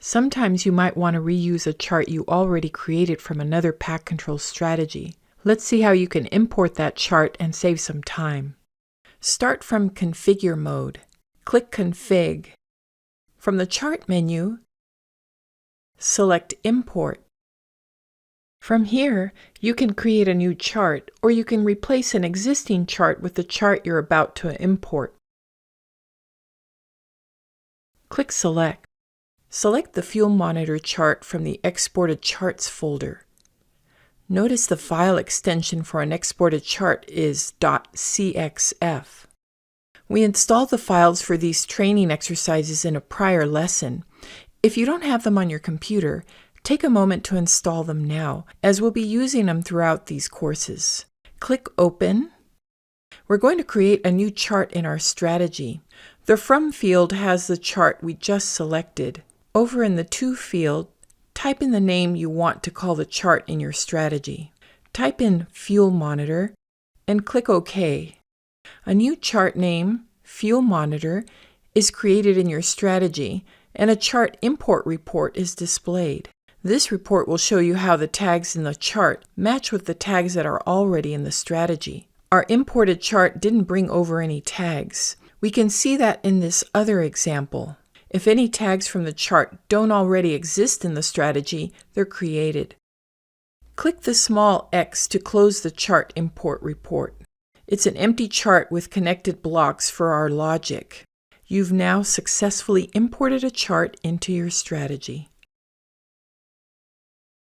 Sometimes you might want to reuse a chart you already created from another PAC Control strategy. Let's see how you can import that chart and save some time. Start from Configure mode. Click Config. From the Chart menu, select Import. From here, you can create a new chart, or you can replace an existing chart with the chart you're about to import. Click Select. Select the fuel monitor chart from the Exported Charts folder. Notice the file extension for an exported chart is .cxf. We installed the files for these training exercises in a prior lesson. If you don't have them on your computer, take a moment to install them now, as we'll be using them throughout these courses. Click Open. We're going to create a new chart in our strategy. The From field has the chart we just selected. Over in the To field, type in the name you want to call the chart in your strategy. Type in Fuel Monitor and click OK. A new chart name, Fuel Monitor, is created in your strategy, and a chart import report is displayed. This report will show you how the tags in the chart match with the tags that are already in the strategy. Our imported chart didn't bring over any tags. We can see that in this other example. If any tags from the chart don't already exist in the strategy, they're created. Click the small X to close the chart import report. It's an empty chart with connected blocks for our logic. You've now successfully imported a chart into your strategy.